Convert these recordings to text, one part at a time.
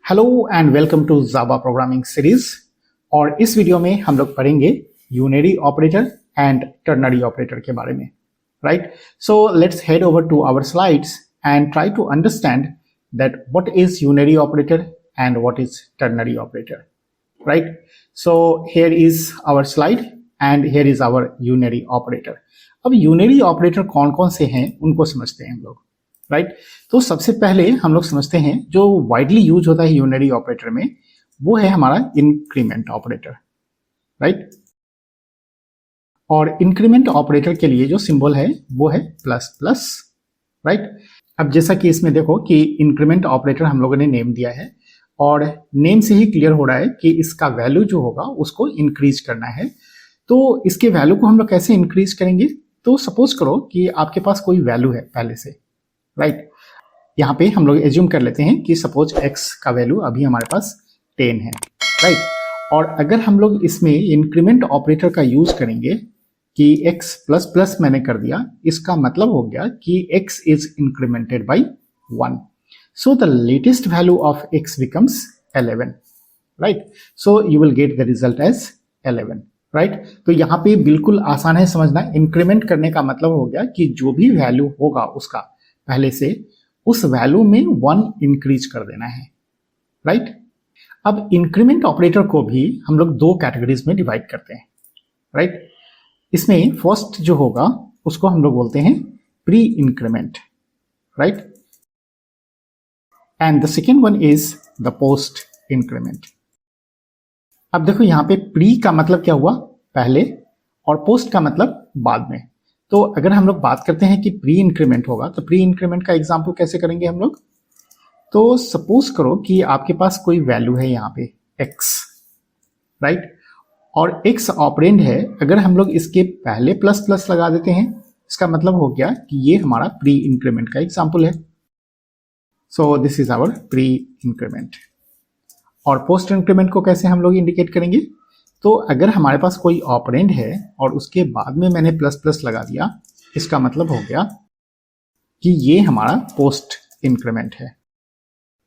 Hello and welcome to Java programming series. और इस video में हम लोग पढ़ेंगे unary operator and ternary operator के बारे में, right? So let's head over to our slides and try to understand that what is unary operator and what is ternary operator, right? So here is our slide and here is our unary operator. अब unary operator कौन कौन से हैं उनको समझते हैं हम लोग, राइट? तो सबसे पहले हम लोग समझते हैं जो वाइडली यूज होता है यूनरी ऑपरेटर में, वो है हमारा इंक्रीमेंट ऑपरेटर, राइट? और इंक्रीमेंट ऑपरेटर के लिए जो सिंबल है वो है प्लस प्लस, राइट? अब जैसा कि इसमें देखो कि इंक्रीमेंट ऑपरेटर हम लोगों ने नेम दिया है और नेम से ही क्लियर हो रहा है कि इसका वैल्यू जो होगा उसको इंक्रीज करना है। तो इसके वैल्यू को हम लोग कैसे इंक्रीज करेंगे? तो सपोज करो कि आपके पास कोई वैल्यू है पहले से, राइट? यहाँ पे हम लोग एज्यूम कर लेते हैं कि सपोज x का वैल्यू अभी हमारे पास 10 है, राइट? और अगर हम लोग इसमें इंक्रीमेंट ऑपरेटर का यूज करेंगे कि x प्लस प्लस मैंने कर दिया, इसका मतलब हो गया कि x is incremented by 1, so the latest value of x becomes 11, right? So you will get the result as 11, right? तो यहाँ पे बिल्कुल आसान है समझना। इंक्रीमेंट करने का मतलब हो गया कि जो भी वैल्यू होगा उसका पहले से, उस वैल्यू में 1 इंक्रीज कर देना है, राइट? अब इंक्रीमेंट ऑपरेटर को भी हम लोग दो कैटेगरीज में डिवाइड करते हैं, राइट? इसमें फर्स्ट जो होगा उसको हम लोग बोलते हैं pre increment, right? And the second one is the post increment. अब देखो यहाँ पे प्री का मतलब क्या हुआ, पहले, और पोस्ट का मतलब बाद में। तो अगर हम लोग बात करते हैं कि प्री इंक्रीमेंट होगा तो प्री इंक्रीमेंट का एग्जांपल कैसे करेंगे हम लोग? तो सपोज करो कि आपके पास कोई वैल्यू है यहाँ पे x, राइट? और x ऑपरेंड है। अगर हम लोग इसके पहले प्लस प्लस लगा देते हैं, इसका मतलब हो गया कि ये हमारा प्री इंक्रीमेंट का एग्जांपल है। So this is our pre increment. और पोस्ट इंक्रीमेंट को कैसे हम लोग इंडिकेट करेंगे? तो अगर हमारे पास कोई ऑपरेंड है और उसके बाद में मैंने प्लस प्लस लगा दिया, इसका मतलब हो गया कि ये हमारा पोस्ट इंक्रीमेंट है।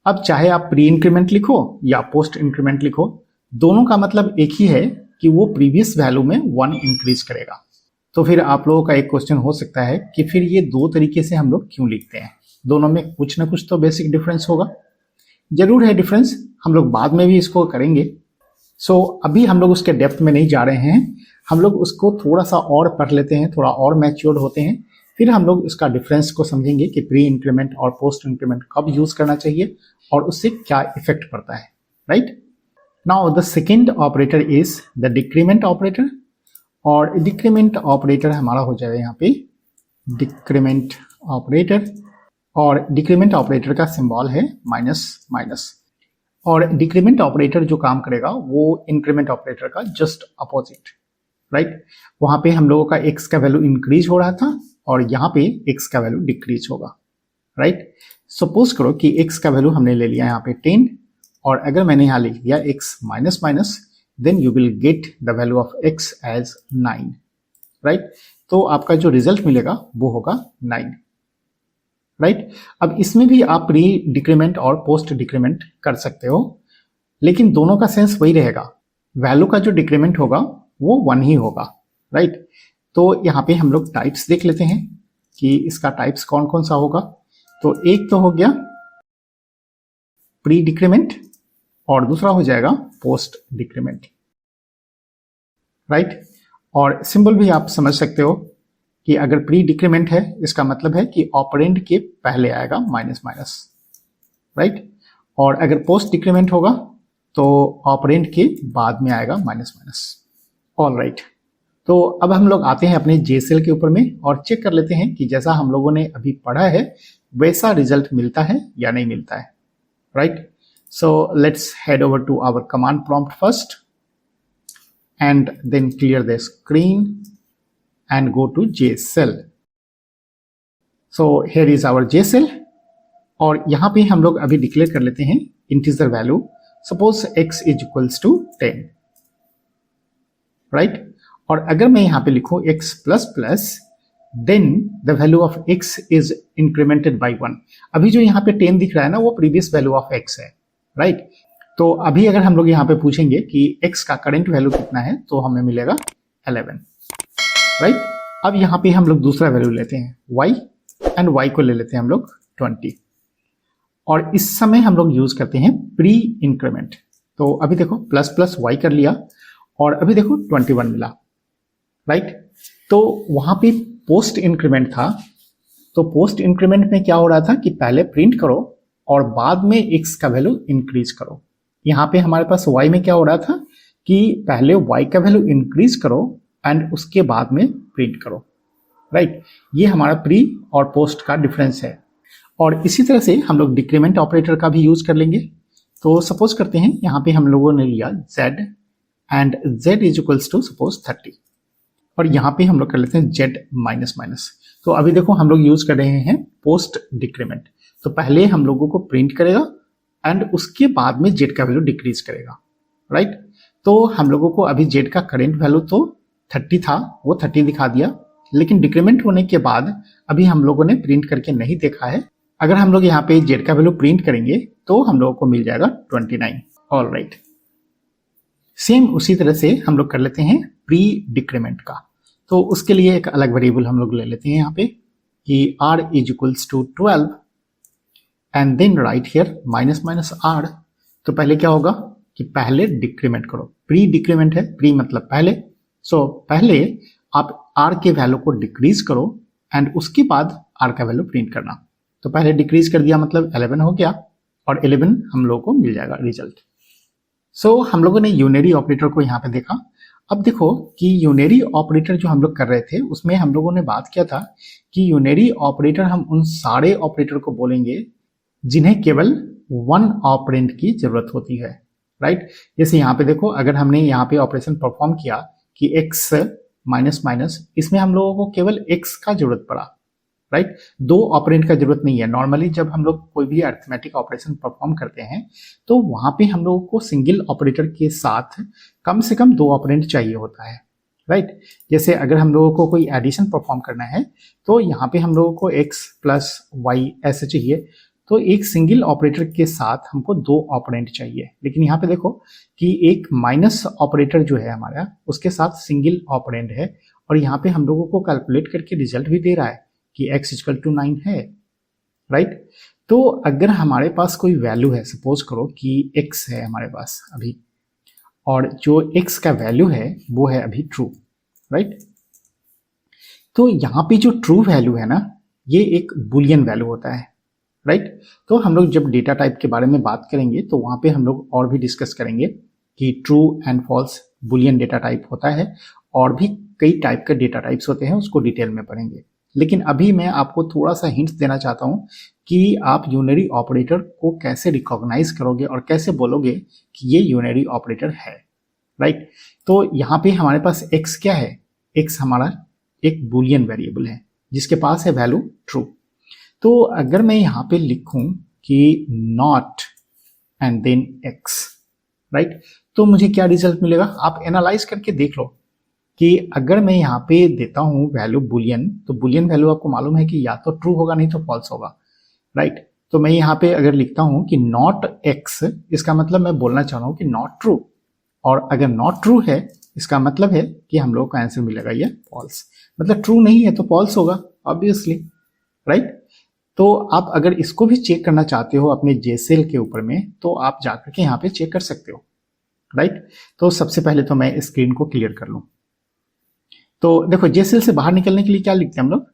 अब चाहे आप प्री इंक्रीमेंट लिखो या पोस्ट इंक्रीमेंट लिखो, दोनों का मतलब एक ही है कि वो प्रीवियस वैल्यू में 1 इंक्रीज करेगा। तो फिर आप लोगों का एक क्वेश्चन हो सकता है कि फिर ये दो तरीके से हम लोग क्यों लिखते हैं? दोनों में कुछ ना कुछ तो बेसिक डिफरेंस होगा। जरूर है डिफरेंस, हम लोग बाद में भी इसको करेंगे। सो अभी हम लोग उसके डेप्थ में नहीं जा रहे हैं, हम लोग उसको थोड़ा सा और पढ़ लेते हैं, थोड़ा और मैच्योर्ड होते हैं, फिर हम लोग इसका डिफरेंस को समझेंगे कि प्री इंक्रीमेंट और पोस्ट इंक्रीमेंट कब यूज करना चाहिए और उससे क्या इफेक्ट पड़ता है, right? Now the second operator is the decrement operator. और डिक्रीमेंट ऑपरेटर हमारा हो जाएगा यहाँ पे डिक्रीमेंट ऑपरेटर, और डिक्रीमेंट ऑपरेटर का सिंबल है माइनस माइनस। और डिक्रीमेंट ऑपरेटर जो काम करेगा वो इंक्रीमेंट ऑपरेटर का जस्ट अपोजिट, राइट? वहां पे हम लोगों का x का वैल्यू इंक्रीज हो रहा था और यहाँ पे x का वैल्यू डिक्रीज होगा, राइट? सपोज करो कि x का वैल्यू हमने ले लिया यहाँ पे 10, और अगर मैंने यहाँ लिख दिया x minus minus, then you will get the value of x as 9, right? तो आपका जो रिजल्ट मिलेगा वो होगा 9, राइट? अब इसमें भी आप प्री डिक्रीमेंट और पोस्ट डिक्रीमेंट कर सकते हो, लेकिन दोनों का सेंस वही रहेगा। वैल्यू का जो डिक्रीमेंट होगा वो 1 ही होगा, राइट? तो यहाँ पे हम लोग टाइप्स देख लेते हैं कि इसका टाइप्स कौन कौन सा होगा। तो एक तो हो गया प्री डिक्रीमेंट और दूसरा हो जाएगा पोस्ट डिक्रीमेंट, राइट? और सिंबल भी आप समझ सकते हो कि अगर प्री डिक्रीमेंट है इसका मतलब है कि ऑपरेंड के पहले आएगा माइनस माइनस, राइट? और अगर पोस्ट डिक्रीमेंट होगा तो ऑपरेंड के बाद में आएगा माइनस माइनस। ऑल राइट, तो अब हम लोग आते हैं अपने जेसेल के ऊपर में और चेक कर लेते हैं कि जैसा हम लोगों ने अभी पढ़ा है वैसा रिजल्ट मिलता है या नहीं मिलता है, right? So let's head over to our command prompt first and then clear the screen and go to JCell. So here is our JCell, और यहाँ पे हम लोग अभी डिक्लेयर कर लेते हैं integer value, suppose x is equals to 10, right? और अगर मैं यहाँ पे लिखूं x plus plus, then the value of x is incremented by 1। अभी जो यहाँ पे 10 दिख रहा है ना, वो प्रीवियस वैल्यू ऑफ x है, राइट। तो अभी अगर हम लोग यहाँ पे पूछेंगे कि x का करंट वैल्यू कितना है, तो हमें मिलेगा 11, राइट। अब यहाँ पे हम लोग दूसरा वैल्यू लेते हैं y, एंड y को ले लेते हैं हम लोग 20, और इस समय हम लोग यूज करते हैं प्री इंक्रीमेंट। तो अभी देखो प्लस प्लस y कर लिया, और अभी देखो 21 मिला, राइट। तो वहां पे पोस्ट इंक्रीमेंट था, तो पोस्ट इंक्रीमेंट में क्या हो रहा था कि पहले प्रिंट करो और बाद में x का वैल्यू इंक्रीज करो। यहाँ पे हमारे पास y में क्या हो रहा था कि पहले y का वैल्यू इंक्रीज करो एंड उसके बाद में प्रिंट करो, राइट। ये हमारा प्री और पोस्ट का डिफरेंस है। और इसी तरह से हम लोग डिक्रीमेंट ऑपरेटर का भी यूज कर लेंगे। तो सपोज करते हैं यहाँ पे हम लोगों ने लिया z and z is equals to suppose 30, और यहाँ पे हम लोग कर लेते हैं z माइनस माइनस। तो अभी देखो हम लोग यूज कर रहे हैं पोस्ट डिक्रीमेंट। तो पहले हम लोगों को प्रिंट करेगा एंड उसके बाद में z का वैल्यू डिक्रीज करेगा, राइट। तो हम लोगों को अभी z का करेंट वैल्यू तो 30 था, वो 30 दिखा दिया, लेकिन डिक्रीमेंट होने के बाद अभी हम लोगों ने प्रिंट करके नहीं देखा है। अगर हम लोग यहाँ पे z का वैल्यू प्रिंट करेंगे तो हम लोगों को मिल जाएगा 29, ऑल राइट। सेम उसी तरह से हम लोग कर लेते हैं प्री डिक्रीमेंट का। तो उसके लिए एक अलग वेरिएबल हम लोग ले लेते हैं यहाँ पे कि r is equals to 12 and then right here minus minus r। तो पहले क्या होगा कि पहले डिक्रीमेंट करो, प्री डिक्रीमेंट है, प्री मतलब पहले। सो पहले आप r के वैल्यू को डिक्रीज करो एंड उसके बाद r का वैल्यू प्रिंट करना। तो पहले डिक्रीज कर दिया मतलब 11 हो गया, और 11 हम लोगों को मिल जाएगा रिजल्ट। सो हम लोगों ने यूनरी ऑपरेटर को यहाँ पे देखा। अब देखो कि यूनरी ऑपरेटर जो हम लोग कर रहे थे उसमें हम लोगों ने बात किया था कि यूनरी ऑपरेटर हम उन सारे ऑपरेटर को बोलेंगे जिन्हें केवल वन ऑपरेंड की जरूरत होती है, राइट। जैसे यहाँ पे देखो, अगर हमने यहाँ पे ऑपरेशन परफॉर्म किया कि x माइनस माइनस, इसमें हम लोगों को केवल x का जरूरत पड़ा, राइट। दो ऑपरेंड का जरूरत नहीं है। नॉर्मली जब हम लोग कोई भी अरिथमेटिक ऑपरेशन परफॉर्म करते हैं तो वहां पे हम लोगों को सिंगल ऑपरेटर के साथ कम से कम दो ऑपरेंड चाहिए होता है, राइट। जैसे अगर हम लोगों को कोई एडिशन परफॉर्म करना है तो यहाँ पे हम लोगों को x प्लस वाई ऐसे चाहिए, तो एक सिंगल ऑपरेटर के साथ हमको दो ऑपरेंड चाहिए। लेकिन यहाँ पे देखो कि एक माइनस ऑपरेटर जो है हमारा उसके साथ सिंगल ऑपरेंड है, और यहाँ पे हम लोगों को कैलकुलेट करके रिजल्ट भी दे रहा है कि x इक्वल टू 9 है, राइट। तो अगर हमारे पास कोई वैल्यू है, सपोज करो कि x है हमारे पास अभी, और जो x का वैल्यू है वो है अभी ट्रू, राइट। तो यहाँ पे जो ट्रू वैल्यू है ना, ये एक बुलियन वैल्यू होता है, राइट। तो हम लोग जब डेटा टाइप के बारे में बात करेंगे तो वहां पे हम लोग और भी डिस्कस करेंगे कि true and false boolean data type होता है, और भी कई टाइप के डेटा टाइप्स होते हैं, उसको डिटेल में पढ़ेंगे। लेकिन अभी मैं आपको थोड़ा सा हिंट्स देना चाहता हूं कि आप यूनरी ऑपरेटर को कैसे रिकॉग्नाइज करोगे और कैसे बोलोगे कि ये यूनरी ऑपरेटर है, राइट। तो यहाँ पे हमारे पास x क्या है, x हमारा एक बुलियन वेरिएबल है जिसके पास है वैल्यू ट्रू। तो अगर मैं यहाँ पे लिखूं कि not and then x, right, तो मुझे क्या रिजल्ट मिलेगा। आप एनालाइज करके देख लो कि अगर मैं यहाँ पे देता हूँ वैल्यू बुलियन, तो बुलियन वैल्यू आपको मालूम है कि या तो ट्रू होगा नहीं तो फॉल्स होगा, राइट। तो मैं यहाँ पे अगर लिखता हूँ कि नॉट x, इसका मतलब मैं बोलना चाह रहा हूँ कि नॉट ट्रू, और अगर नॉट ट्रू है इसका मतलब है कि हम लोग का आंसर मिलेगा ये फॉल्स। मतलब ट्रू नहीं है तो फॉल्स होगा ऑब्वियसली, राइट। तो आप अगर इसको भी चेक करना चाहते हो अपने जेसेल के ऊपर में, तो आप जाकर के यहाँ पे चेक कर सकते हो, राइट। तो सबसे पहले तो मैं स्क्रीन को क्लियर कर लूं। तो देखो जेसेल से बाहर निकलने के लिए क्या लिखते हैं हम लोग,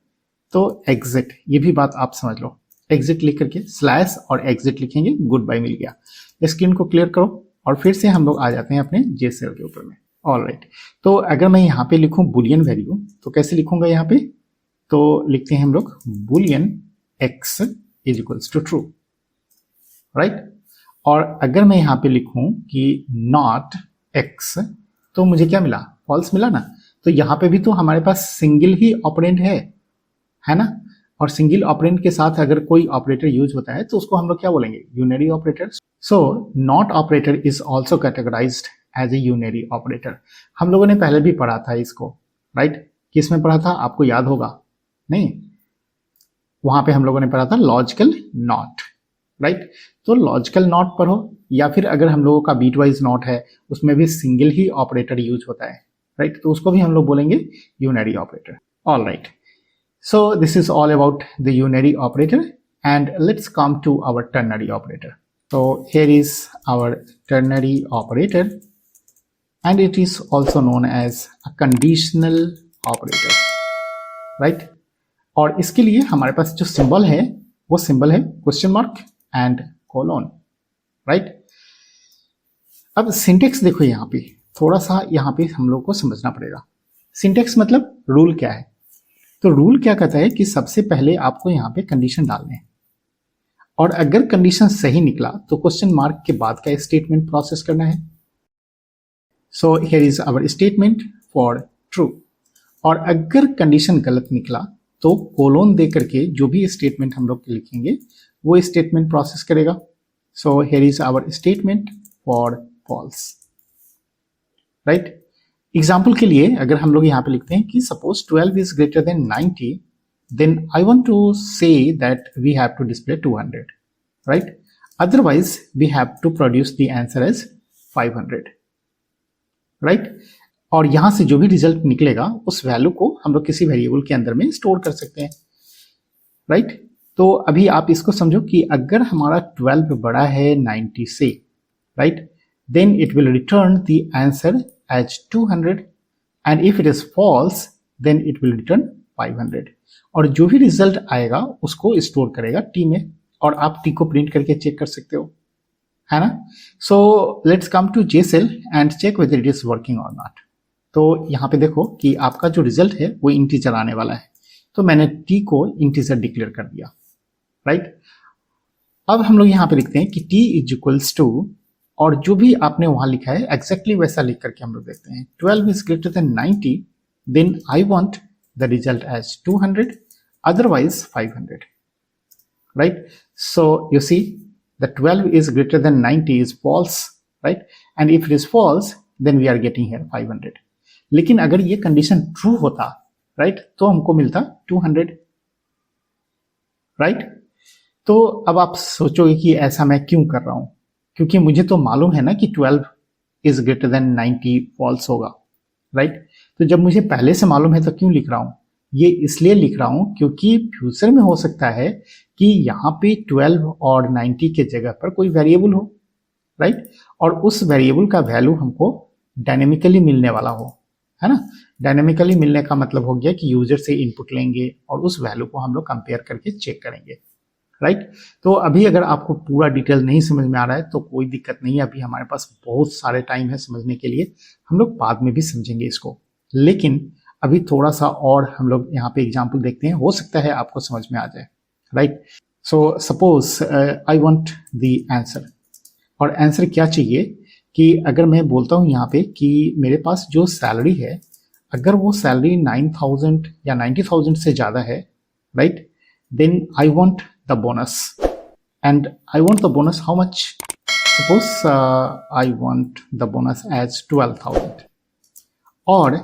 तो एग्जिट, ये भी बात आप समझ लो। एग्जिट लिख करके स्लैश और एग्जिट लिखेंगे, गुड बाय मिल गया। स्क्रीन को क्लियर करो और फिर से हम लोग आ जाते हैं अपने जेसेल के ऊपर में, ऑल राइट। तो अगर मैं यहाँ पे लिखूं बुलियन वैल्यू, तो कैसे लिखूंगा यहाँ पे, तो लिखते हैं हम लोग boolean x is equals to true, right. और अगर मैं यहाँ पे लिखूं कि नॉट x, तो मुझे क्या मिला, फॉल्स मिला ना। तो यहाँ पे भी तो हमारे पास सिंगल ही ऑपरेंड है ना, और सिंगल ऑपरेंड के साथ अगर कोई ऑपरेटर यूज होता है तो उसको हम लोग क्या बोलेंगे, unary operator. So not operator is also categorized as a unary operator. हम लोगों ने पहले भी पढ़ा था इसको, राइट। किस में पढ़ा था आपको याद होगा, नहीं, वहां पे हम लोगों ने पढ़ा था लॉजिकल नॉट, राइट। तो लॉजिकल नॉट पढ़ो, या फिर अगर हम लोगों का बीट वाइज नॉट है उसमें भी सिंगल ही ऑपरेटर यूज होता है, राइट, तो उसको भी हम लोग बोलेंगे unary operator. All right, so this is all about the unary operator, and let's come to our ternary operator. So here is our ternary operator, and it is also known as a conditional operator, right? और इसके लिए हमारे पास जो symbol है वो symbol है question mark and colon, right. अब syntax देखो, यहाँ पे थोड़ा सा यहाँ पे हम लोग को समझना पड़ेगा। सिंटेक्स मतलब रूल क्या है। तो रूल क्या कहता है कि सबसे पहले आपको यहाँ पे कंडीशन डालने हैं, और अगर कंडीशन सही निकला तो क्वेश्चन मार्क के बाद का स्टेटमेंट प्रोसेस करना है। So here is our statement for true, और अगर कंडीशन गलत निकला तो कोलोन दे करके जो भी स्टेटमेंट हम लोग लिखेंगे वो स्टेटमेंट प्रोसेस करेगा। So here is our statement for false, right. Example के लिए अगर हम लोग यहाँ पे लिखते हैं कि suppose 12 is greater than 90, then I want to say that we have to display 200, right, otherwise we have to produce the answer as 500, right. और यहां से जो भी रिजल्ट निकलेगा उस वैल्यू को हम लोग किसी वेरिएबल के अंदर में स्टोर कर सकते हैं, राइट। तो अभी आप इसको समझो कि अगर हमारा 12 बड़ा है 90 से, right, then it will return the answer as 200, and if it is false then it will return 500, और जो भी रिजल्ट आएगा उसको स्टोर करेगा टी में, और आप टी को प्रिंट करके चेक कर सकते हो, है ना। So let's come to JCell and check whether it is working और नॉट। तो यहाँ पे देखो कि आपका जो रिजल्ट है वो इंटीजर आने वाला है, तो मैंने टी को इंटीजर डिक्लेयर कर दिया, राइट। अब हम लोग यहाँ पे लिखते हैं कि टी इज इक्वल्स टू, और जो भी आपने वहां लिखा है एग्जैक्टली वैसा लिख करके हम लोग देखते हैं। 12 is greater than 90, then I want the result as 200, otherwise 500, right. So you see the 12 is greater than 90 is false, right, and if it is false then we are getting here 500। लेकिन अगर ये condition true होता, right, तो हमको मिलता 200, right. तो अब आप सोचोगे कि ऐसा मैं क्यों कर रहा हूं, क्योंकि मुझे तो मालूम है ना कि 12 इज ग्रेटर देन 90 फॉल्स होगा, राइट। तो जब मुझे पहले से मालूम है तो क्यों लिख रहा हूं, ये इसलिए लिख रहा हूं क्योंकि फ्यूचर में हो सकता है कि यहाँ पे 12 और 90 के जगह पर कोई वेरिएबल हो, राइट, और उस वेरिएबल का वैल्यू हमको डायनेमिकली मिलने वाला हो, है ना। डायनेमिकली मिलने का मतलब हो गया कि यूजर से इनपुट लेंगे और उस वैल्यू को हम लोग कंपेयर करके चेक करेंगे, राइट। तो अभी अगर आपको पूरा डिटेल नहीं समझ में आ रहा है तो कोई दिक्कत नहीं है, अभी हमारे पास बहुत सारे टाइम है समझने के लिए, हम लोग बाद में भी समझेंगे इसको। लेकिन अभी थोड़ा सा और हम लोग यहाँ पे एग्जांपल देखते हैं, हो सकता है आपको समझ में आ जाए, right. So suppose I want the answer, और आंसर क्या चाहिए कि अगर मैं बोलता हूँ यहाँ पे कि मेरे पास जो सैलरी है, अगर वो सैलरी 9,000 या 90,000 से ज़्यादा है, right, then I want the bonus, and I want the bonus how much? Suppose I want the bonus as 12,000, और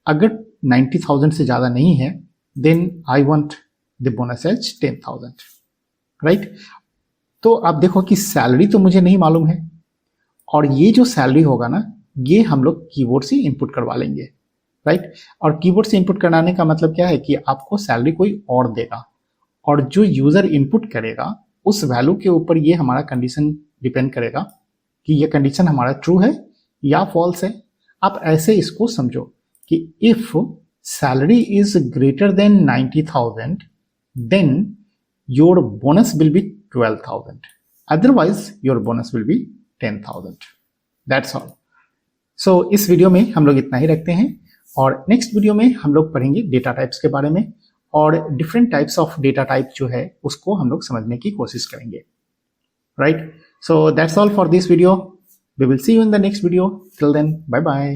अगर 90,000 से ज़्यादा नहीं है then I want the bonus as 10,000, right? तो आप देखो कि सैलरी तो मुझे नहीं मालूम है, और ये जो सैलरी होगा ना ये हम लोग कीबोर्ड से इनपुट करवा लेंगे, राइट। और कीबोर्ड से इनपुट कराने का मतलब क्या है कि आपको सैलरी कोई और देगा, और जो यूजर इनपुट करेगा उस वैल्यू के ऊपर ये हमारा कंडीशन डिपेंड करेगा कि ये कंडीशन हमारा ट्रू है या फॉल्स है। आप ऐसे इसको समझो कि if salary is greater than 90,000 then your bonus will be 12,000, otherwise your bonus will be 10,000, that's all. So इस वीडियो में हम लोग इतना ही रखते हैं, और नेक्स्ट वीडियो में हम लोग पढ़ेंगे डेटा टाइप्स के बारे में, और different types of data type जो है उसको हम लोग समझने की कोशिश करेंगे, right. So that's all for this video, we will see you in the next video, till then bye bye.